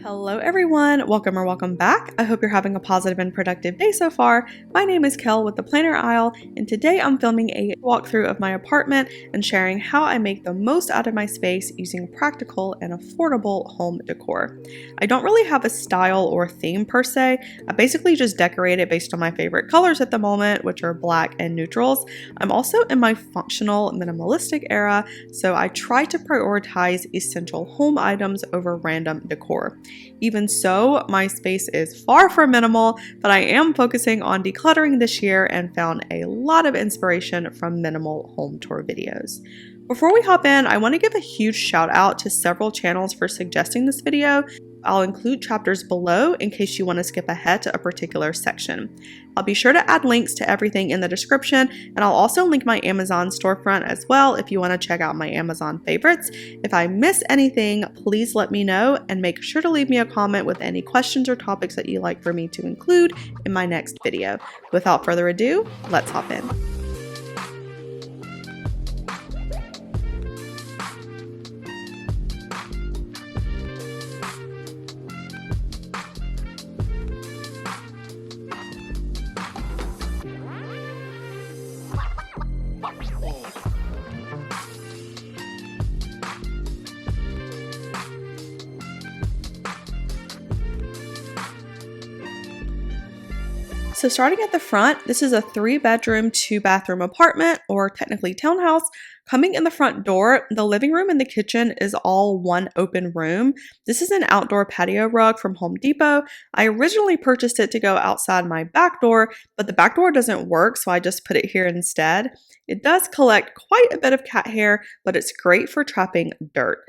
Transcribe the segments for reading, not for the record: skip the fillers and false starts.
Hello everyone, welcome back. I hope you're having a positive and productive day so far. My name is Kel with the Planner Aisle, and today I'm filming a walkthrough of my apartment and sharing how I make the most out of my space using practical and affordable home decor. I don't really have a style or theme per se. I basically just decorate it based on my favorite colors at the moment, which are black and neutrals. I'm also in my functional minimalistic era, so I try to prioritize essential home items over random decor. Even so, my space is far from minimal, but I am focusing on decluttering this year and found a lot of inspiration from minimal home tour videos. Before we hop in, I want to give a huge shout out to several channels for suggesting this video. I'll include chapters below in case you want to skip ahead to a particular section. I'll be sure to add links to everything in the description, and I'll also link my Amazon storefront as well if you want to check out my Amazon favorites. If I miss anything, please let me know and make sure to leave me a comment with any questions or topics that you'd like for me to include in my next video. Without further ado, let's hop in. So starting at the front, this is a 3-bedroom, 2-bathroom apartment, or technically townhouse. Coming in the front door, the living room and the kitchen is all one open room. This is an outdoor patio rug from Home Depot. I originally purchased it to go outside my back door, but the back door doesn't work, so I just put it here instead. It does collect quite a bit of cat hair, but it's great for trapping dirt.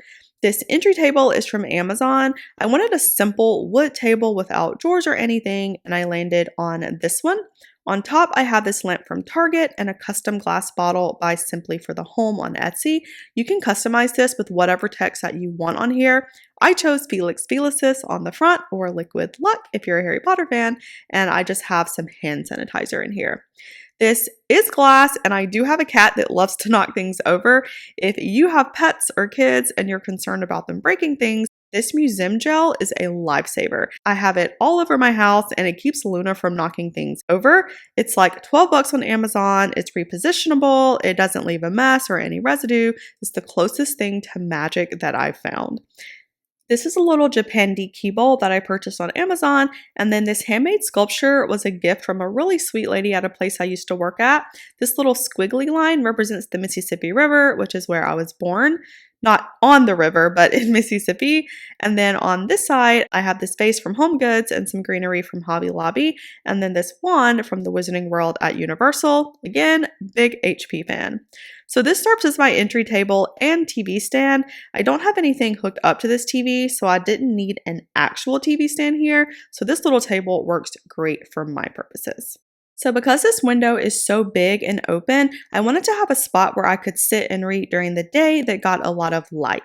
This entry table is from Amazon. I wanted a simple wood table without drawers or anything, and I landed on this one. On top, I have this lamp from Target and a custom glass bottle by Simply for the Home on Etsy. You can customize this with whatever text that you want on here. I chose Felix Felicis on the front, or Liquid Luck if you're a Harry Potter fan, and I just have some hand sanitizer in here. This is glass, and I do have a cat that loves to knock things over. If you have pets or kids and you're concerned about them breaking things, this museum gel is a lifesaver. I have it all over my house and it keeps Luna from knocking things over. It's like 12 bucks on Amazon. It's repositionable. It doesn't leave a mess or any residue. It's the closest thing to magic that I've found. This is a little Japandi key bowl that I purchased on Amazon, and then this handmade sculpture was a gift from a really sweet lady at a place I used to work at. This little squiggly line represents the Mississippi River, which is where I was born. Not on the river, but in Mississippi. And then on this side, I have this vase from Home Goods and some greenery from Hobby Lobby. And then this wand from the Wizarding World at Universal. Again, big HP fan. So this serves as my entry table and TV stand. I don't have anything hooked up to this TV, so I didn't need an actual TV stand here. So this little table works great for my purposes. So because this window is so big and open, I wanted to have a spot where I could sit and read during the day that got a lot of light.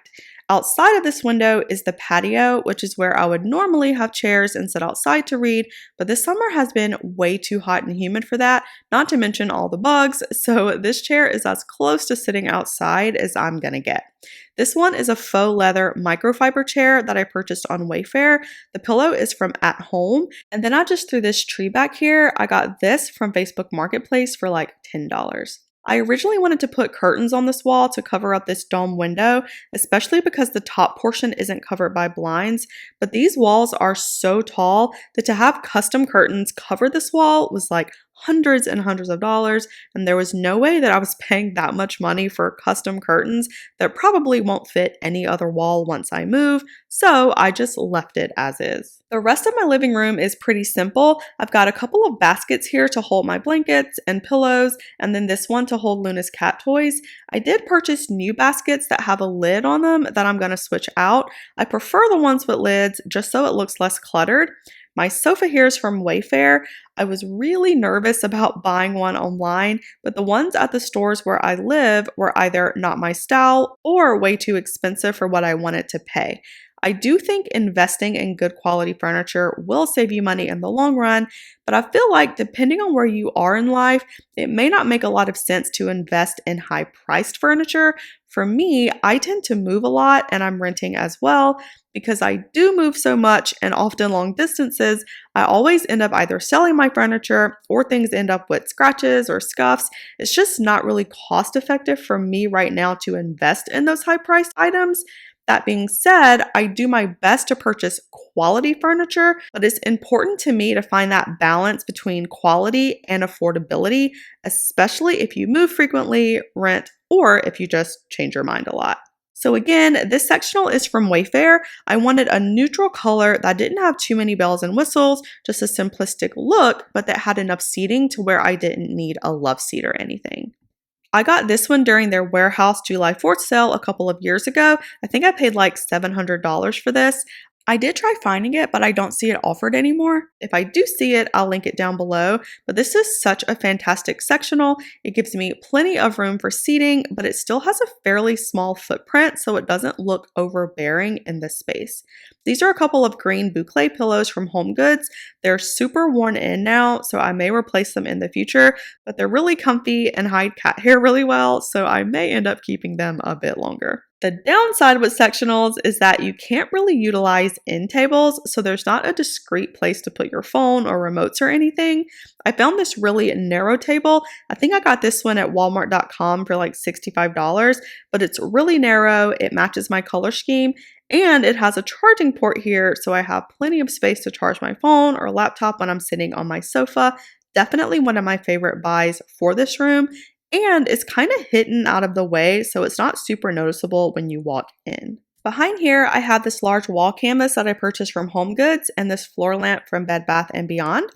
Outside of this window is the patio, which is where I would normally have chairs and sit outside to read, but this summer has been way too hot and humid for that, not to mention all the bugs, so this chair is as close to sitting outside as I'm gonna get. This one is a faux leather microfiber chair that I purchased on Wayfair. The pillow is from At Home, and then I just threw this tree back here. I got this from Facebook Marketplace for like $10. I originally wanted to put curtains on this wall to cover up this dome window, especially because the top portion isn't covered by blinds, but these walls are so tall that to have custom curtains cover this wall was like hundreds and hundreds of dollars, and there was no way that I was paying that much money for custom curtains that probably won't fit any other wall once I move, so I just left it as is. The rest of my living room is pretty simple. I've got a couple of baskets here to hold my blankets and pillows, and then this one to hold Luna's cat toys. I did purchase new baskets that have a lid on them that I'm going to switch out. I prefer the ones with lids just so it looks less cluttered. My sofa here is from Wayfair. I was really nervous about buying one online, but the ones at the stores where I live were either not my style or way too expensive for what I wanted to pay. I do think investing in good quality furniture will save you money in the long run, but I feel like depending on where you are in life, it may not make a lot of sense to invest in high priced furniture. For me, I tend to move a lot and I'm renting as well. Because I do move so much and often long distances, I always end up either selling my furniture or things end up with scratches or scuffs. It's just not really cost effective for me right now to invest in those high priced items. That being said, I do my best to purchase quality furniture, but it's important to me to find that balance between quality and affordability, especially if you move frequently, rent, or if you just change your mind a lot. So again, this sectional is from Wayfair. I wanted a neutral color that didn't have too many bells and whistles, just a simplistic look, but that had enough seating to where I didn't need a love seat or anything. I got this one during their warehouse July 4th sale a couple of years ago. I think I paid like $700 for this. I did try finding it, but I don't see it offered anymore. If I do see it, I'll link it down below. But this is such a fantastic sectional. It gives me plenty of room for seating, but it still has a fairly small footprint, so it doesn't look overbearing in this space. These are a couple of green boucle pillows from HomeGoods. They're super worn in now, so I may replace them in the future, but they're really comfy and hide cat hair really well, so I may end up keeping them a bit longer. The downside with sectionals is that you can't really utilize end tables, so there's not a discrete place to put your phone or remotes or anything. I found this really narrow table. I think I got this one at walmart.com for like $65, but it's really narrow, it matches my color scheme, and it has a charging port here, so I have plenty of space to charge my phone or laptop when I'm sitting on my sofa. Definitely one of my favorite buys for this room. And it's kind of hidden out of the way, so it's not super noticeable when you walk in. Behind here, I have this large wall canvas that I purchased from HomeGoods and this floor lamp from Bed Bath & Beyond.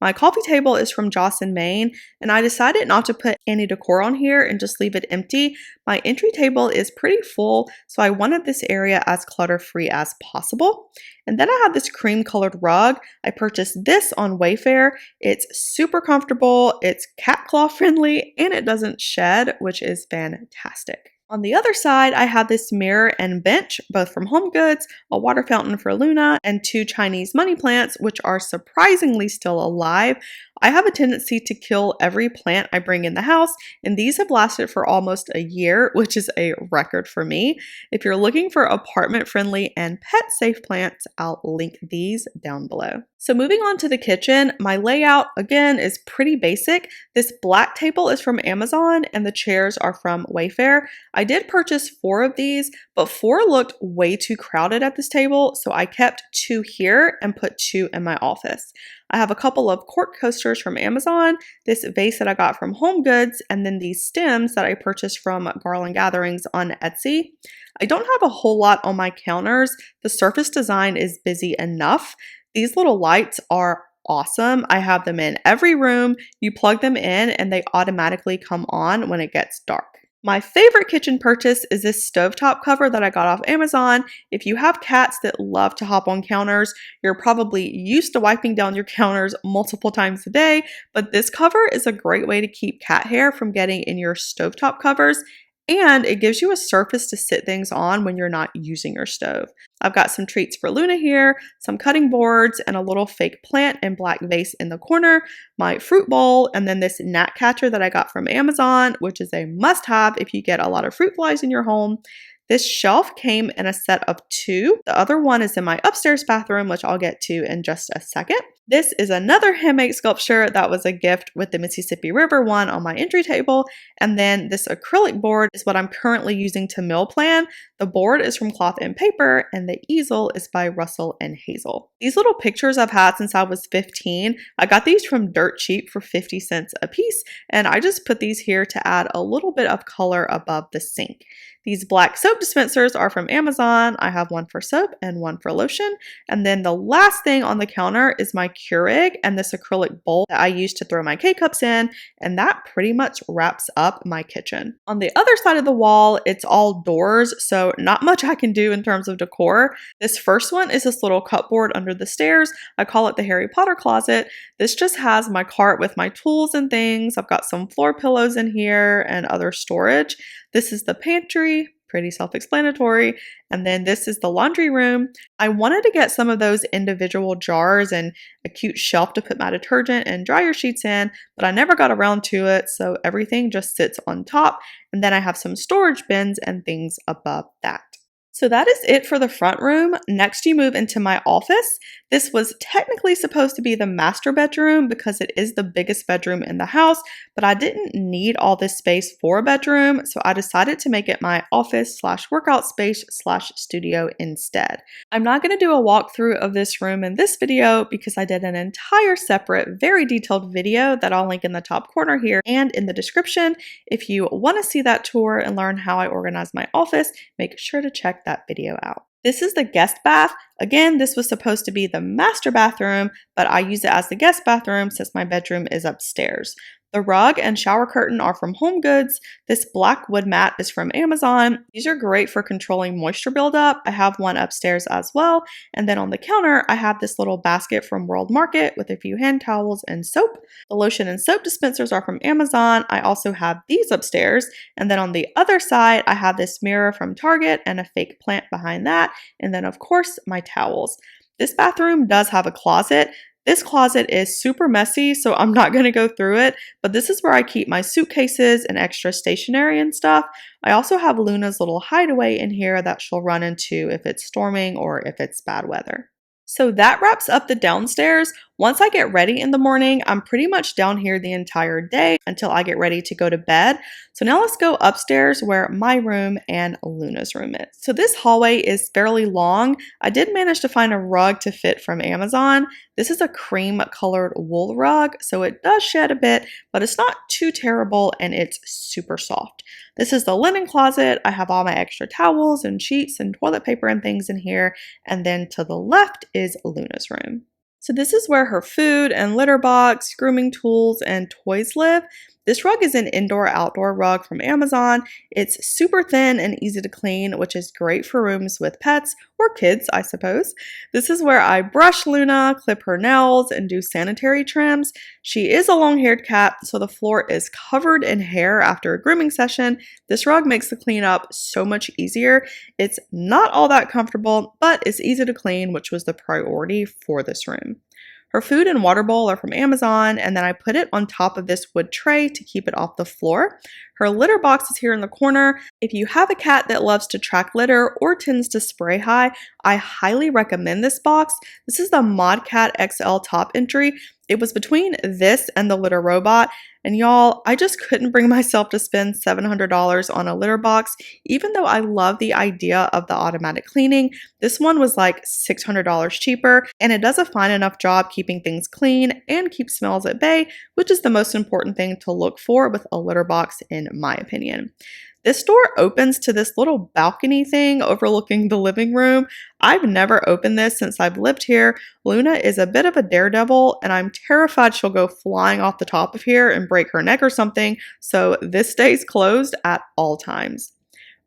My coffee table is from Joss & Main, and I decided not to put any decor on here and just leave it empty. My entry table is pretty full, so I wanted this area as clutter-free as possible. And then I have this cream-colored rug. I purchased this on Wayfair. It's super comfortable, it's cat claw friendly, and it doesn't shed, which is fantastic. On the other side, I have this mirror and bench, both from HomeGoods, a water fountain for Luna, and 2 Chinese money plants, which are surprisingly still alive. I have a tendency to kill every plant I bring in the house, and these have lasted for almost a year, which is a record for me. If you're looking for apartment-friendly and pet-safe plants, I'll link these down below. So moving on to the kitchen, my layout, again, is pretty basic. This black table is from Amazon, and the chairs are from Wayfair. I did purchase 4 of these, but 4 looked way too crowded at this table, so I kept 2 here and put 2 in my office. I have a couple of cork coasters from Amazon, this vase that I got from HomeGoods, and then these stems that I purchased from Garland Gatherings on Etsy. I don't have a whole lot on my counters. The surface design is busy enough. These little lights are awesome. I have them in every room. You plug them in and they automatically come on when it gets dark. My favorite kitchen purchase is this stovetop cover that I got off Amazon. If you have cats that love to hop on counters, you're probably used to wiping down your counters multiple times a day, but this cover is a great way to keep cat hair from getting in your stovetop covers, and it gives you a surface to sit things on when you're not using your stove. I've got some treats for Luna here, some cutting boards, and a little fake plant and black vase in the corner, my fruit bowl, and then this gnat catcher that I got from Amazon, which is a must-have if you get a lot of fruit flies in your home. This shelf came in a set of 2. The other one is in my upstairs bathroom, which I'll get to in just a second. This is another handmade sculpture that was a gift with the Mississippi River one on my entry table. And then this acrylic board is what I'm currently using to meal plan. The board is from Cloth and Paper, and the easel is by Russell and Hazel. These little pictures I've had since I was 15. I got these from dirt cheap for 50 cents a piece, and I just put these here to add a little bit of color above the sink. These black soap dispensers are from Amazon. I have one for soap and one for lotion. And then the last thing on the counter is my Keurig and this acrylic bowl that I use to throw my K-cups in. And that pretty much wraps up my kitchen. On the other side of the wall, it's all doors, so not much I can do in terms of decor. This first one is this little cupboard under the stairs. I call it the Harry Potter closet. This just has my cart with my tools and things. I've got some floor pillows in here and other storage. This is the pantry, pretty self-explanatory. And then this is the laundry room. I wanted to get some of those individual jars and a cute shelf to put my detergent and dryer sheets in, but I never got around to it, so everything just sits on top. And then I have some storage bins and things above that. So that is it for the front room. Next, you move into my office. This was technically supposed to be the master bedroom because it is the biggest bedroom in the house, but I didn't need all this space for a bedroom, so I decided to make it my office slash workout space slash studio instead. I'm not going to do a walkthrough of this room in this video because I did an entire separate, very detailed video that I'll link in the top corner here and in the description. If you want to see that tour and learn how I organize my office, make sure to check that video out. This is the guest bath. Again, this was supposed to be the master bathroom, but I use it as the guest bathroom since my bedroom is upstairs. The rug and shower curtain are from HomeGoods. This black wood mat is from Amazon. These are great for controlling moisture buildup. I have one upstairs as well. And then on the counter, I have this little basket from World Market with a few hand towels and soap. The lotion and soap dispensers are from Amazon. I also have these upstairs. And then on the other side, I have this mirror from Target and a fake plant behind that. And then of course, my towels. This bathroom does have a closet. This closet is super messy, so I'm not going to go through it, but this is where I keep my suitcases and extra stationery and stuff. I also have Luna's little hideaway in here that she'll run into if it's storming or if it's bad weather. So that wraps up the downstairs. Once I get ready in the morning, I'm pretty much down here the entire day until I get ready to go to bed. So now let's go upstairs where my room and Luna's room is. So this hallway is fairly long. I did manage to find a rug to fit from Amazon. This is a cream colored wool rug, so it does shed a bit, but it's not too terrible and it's super soft. This is the linen closet. I have all my extra towels and sheets and toilet paper and things in here. And then to the left is Luna's room. So this is where her food and litter box, grooming tools, and toys live. This rug is an indoor-outdoor rug from Amazon. It's super thin and easy to clean, which is great for rooms with pets or kids, I suppose. This is where I brush Luna, clip her nails, and do sanitary trims. She is a long-haired cat, so the floor is covered in hair after a grooming session. This rug makes the cleanup so much easier. It's not all that comfortable, but it's easy to clean, which was the priority for this room. Her food and water bowl are from Amazon, and then I put it on top of this wood tray to keep it off the floor. Her litter box is here in the corner. If you have a cat that loves to track litter or tends to spray high, I highly recommend this box. This is the ModCat XL top entry. It was between this and the litter robot, and y'all, I just couldn't bring myself to spend $700 on a litter box. Even though I love the idea of the automatic cleaning, this one was like $600 cheaper, and it does a fine enough job keeping things clean and keep smells at bay, which is the most important thing to look for with a litter box in my opinion. This door opens to this little balcony thing overlooking the living room. I've never opened this since I've lived here. Luna is a bit of a daredevil, and I'm terrified she'll go flying off the top of here and break her neck or something, so this stays closed at all times.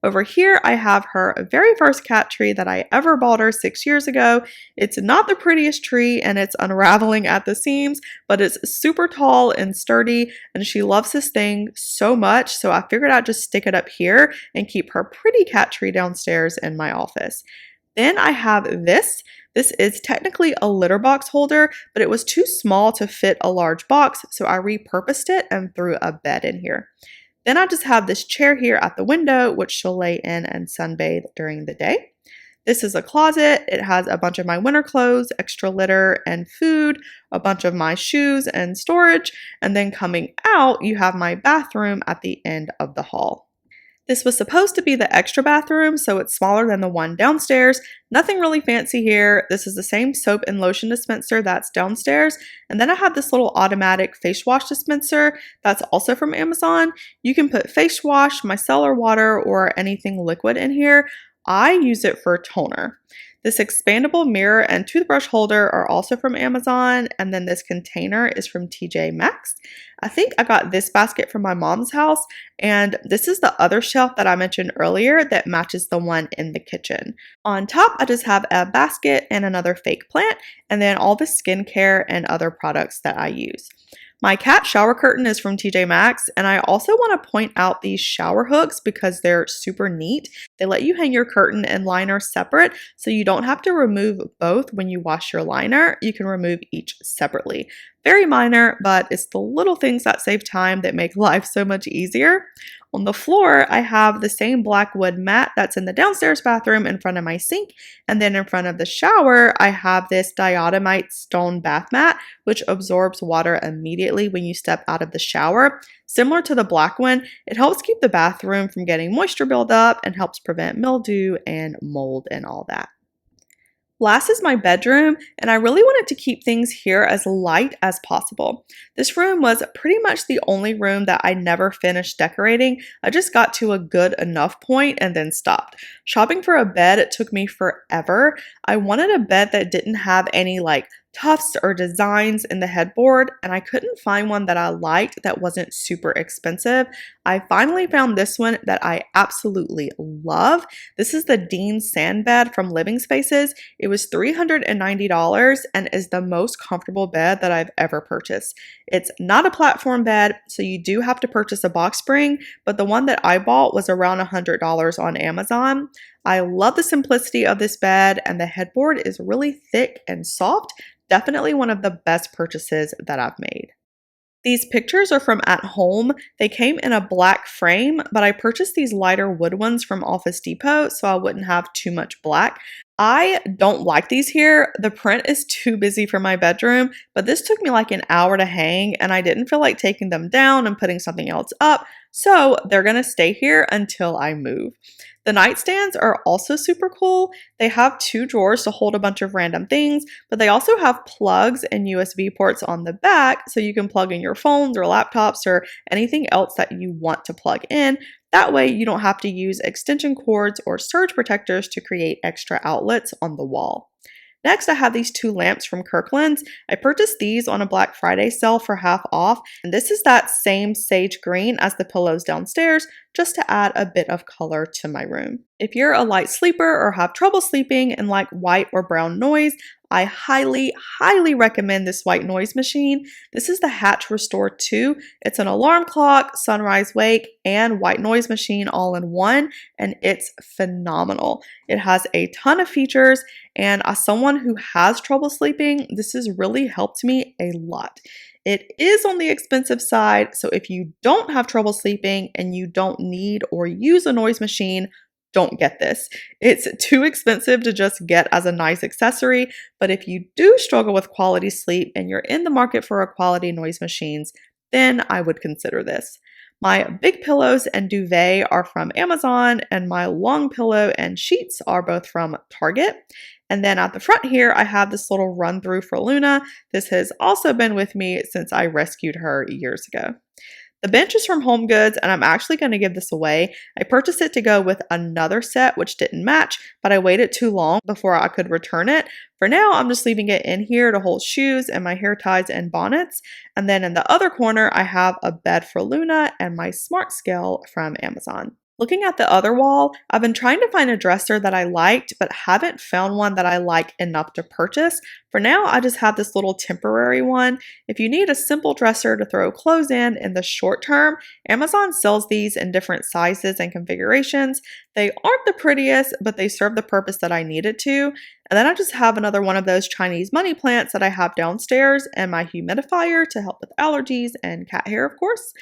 Over here, I have her very first cat tree that I ever bought her 6 years ago. It's not the prettiest tree and it's unraveling at the seams, but it's super tall and sturdy and she loves this thing so much. So I figured I'd just stick it up here and keep her pretty cat tree downstairs in my office. Then I have this. This is technically a litter box holder, but it was too small to fit a large box, so I repurposed it and threw a bed in here. Then I just have this chair here at the window, which she'll lay in and sunbathe during the day. This is a closet. It has a bunch of my winter clothes, extra litter and food, a bunch of my shoes and storage, and then coming out, you have my bathroom at the end of the hall. This was supposed to be the extra bathroom, so it's smaller than the one downstairs. Nothing really fancy here. This is the same soap and lotion dispenser that's downstairs. And then I have this little automatic face wash dispenser that's also from Amazon. You can put face wash, micellar water, or anything liquid in here. I use it for toner. This expandable mirror and toothbrush holder are also from Amazon, and then this container is from TJ Maxx. I think I got this basket from my mom's house, and this is the other shelf that I mentioned earlier that matches the one in the kitchen. On top, I just have a basket and another fake plant, and then all the skincare and other products that I use. My cat shower curtain is from TJ Maxx, and I also want to point out these shower hooks because they're super neat. They let you hang your curtain and liner separate, so you don't have to remove both when you wash your liner. You can remove each separately. Very minor, but it's the little things that save time that make life so much easier. On the floor, I have the same black wood mat that's in the downstairs bathroom in front of my sink, and then in front of the shower, I have this diatomite stone bath mat, which absorbs water immediately when you step out of the shower. Similar to the black one, it helps keep the bathroom from getting moisture buildup and helps prevent mildew and mold and all that. Last is my bedroom, and I really wanted to keep things here as light as possible. This room was pretty much the only room that I never finished decorating. I just got to a good enough point and then stopped. Shopping for a bed took me forever. I wanted a bed that didn't have any tufts or designs in the headboard, and I couldn't find one that I liked that wasn't super expensive. I finally found this one that I absolutely love. This is the Dean Sand Bed from Living Spaces. It was $390 and is the most comfortable bed that I've ever purchased. It's not a platform bed, so you do have to purchase a box spring, but the one that I bought was around $100 on Amazon. I love the simplicity of this bed, and the headboard is really thick and soft. Definitely one of the best purchases that I've made. These pictures are from at home. They came in a black frame, but I purchased these lighter wood ones from Office Depot so I wouldn't have too much black. I don't like these here. The print is too busy for my bedroom, but this took me an hour to hang, and I didn't feel like taking them down and putting something else up, so they're gonna stay here until I move. The nightstands are also super cool. They have 2 drawers to hold a bunch of random things, but they also have plugs and USB ports on the back so you can plug in your phones or laptops or anything else that you want to plug in. That way you don't have to use extension cords or surge protectors to create extra outlets on the wall. Next, I have these 2 lamps from Kirklands. I purchased these on a Black Friday sale for half off, and this is that same sage green as the pillows downstairs, just to add a bit of color to my room. If you're a light sleeper or have trouble sleeping and like white or brown noise, I highly recommend this white noise machine. This is the Hatch Restore 2. It's an alarm clock, sunrise wake, and white noise machine all in one, and it's phenomenal. It has a ton of features, and as someone who has trouble sleeping, this has really helped me a lot. It is on the expensive side, so if you don't have trouble sleeping and you don't need or use a noise machine, don't get this. It's too expensive to just get as a nice accessory, but if you do struggle with quality sleep and you're in the market for a quality noise machines, then I would consider this. My big pillows and duvet are from Amazon, and my long pillow and sheets are both from Target. And then at the front here, I have this little run through for Luna. This has also been with me since I rescued her years ago. The bench is from HomeGoods, and I'm actually going to give this away. I purchased it to go with another set which didn't match, but I waited too long before I could return it. For now, I'm just leaving it in here to hold shoes and my hair ties and bonnets. And then in the other corner, I have a bed for Luna and my smart scale from Amazon. Looking at the other wall, I've been trying to find a dresser that I liked, but haven't found one that I like enough to purchase. For now, I just have this little temporary one. If you need a simple dresser to throw clothes in the short term, Amazon sells these in different sizes and configurations. They aren't the prettiest, but they serve the purpose that I need it to. And then I just have another one of those Chinese money plants that I have downstairs, and my humidifier to help with allergies and cat hair, of course.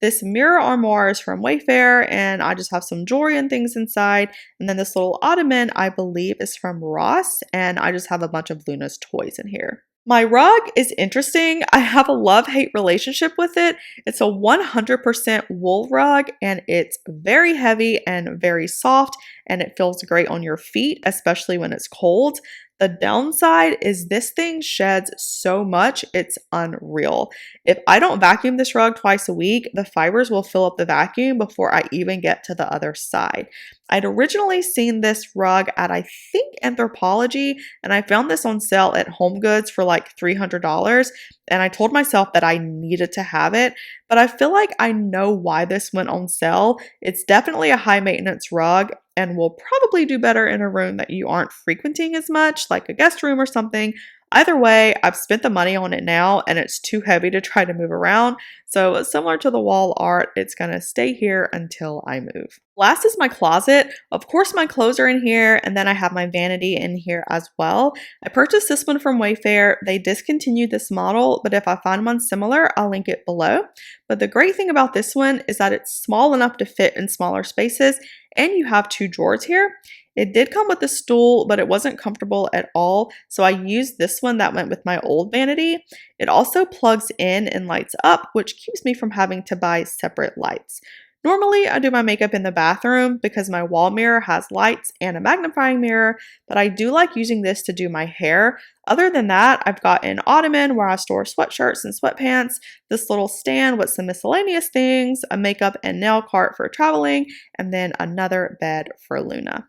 This mirror armoire is from Wayfair, and I just have some jewelry and things inside. And then this little ottoman, I believe, is from Ross, and I just have a bunch of Luna's toys in here. My rug is interesting. I have a love-hate relationship with it. It's a 100% wool rug, and it's very heavy and very soft, and it feels great on your feet, especially when it's cold. The downside is this thing sheds so much, it's unreal. If I don't vacuum this rug twice a week, the fibers will fill up the vacuum before I even get to the other side. I'd originally seen this rug at, I think, Anthropologie, and I found this on sale at HomeGoods for like $300, and I told myself that I needed to have it, but I feel like I know why this went on sale. It's definitely a high maintenance rug and will probably do better in a room that you aren't frequenting as much, like a guest room or something. Either way, I've spent the money on it now and it's too heavy to try to move around. So similar to the wall art, it's gonna stay here until I move. Last is my closet. Of course, my clothes are in here, and then I have my vanity in here as well. I purchased this one from Wayfair. They discontinued this model, but if I find one similar, I'll link it below. But the great thing about this one is that it's small enough to fit in smaller spaces, and you have 2 drawers here. It did come with a stool, but it wasn't comfortable at all, so I used this one that went with my old vanity. It also plugs in and lights up, which keeps me from having to buy separate lights. Normally, I do my makeup in the bathroom because my wall mirror has lights and a magnifying mirror, but I do like using this to do my hair. Other than that, I've got an ottoman where I store sweatshirts and sweatpants, this little stand with some miscellaneous things, a makeup and nail cart for traveling, and then another bed for Luna.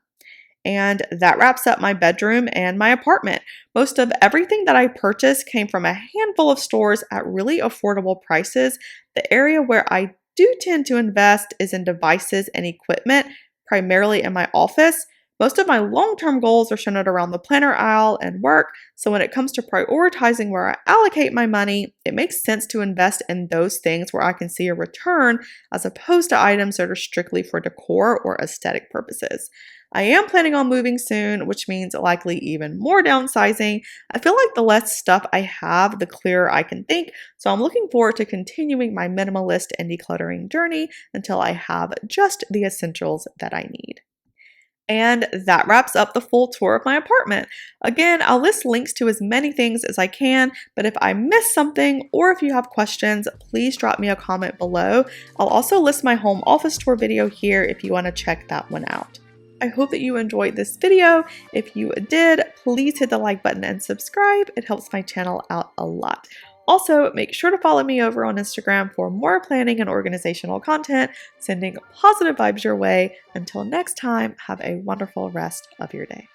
And that wraps up my bedroom and my apartment. Most of everything that I purchased came from a handful of stores at really affordable prices. The area where I do tend to invest is in devices and equipment, primarily in my office. Most of my long-term goals are centered around the planner aisle and work, so when it comes to prioritizing where I allocate my money, it makes sense to invest in those things where I can see a return as opposed to items that are strictly for decor or aesthetic purposes. I am planning on moving soon, which means likely even more downsizing. I feel like the less stuff I have, the clearer I can think, so I'm looking forward to continuing my minimalist and decluttering journey until I have just the essentials that I need. And that wraps up the full tour of my apartment. Again, I'll list links to as many things as I can, but if I miss something or if you have questions, please drop me a comment below. I'll also list my home office tour video here if you want to check that one out. I hope that you enjoyed this video. If you did, please hit the like button and subscribe. It helps my channel out a lot. Also, make sure to follow me over on Instagram for more planning and organizational content, sending positive vibes your way. Until next time, have a wonderful rest of your day.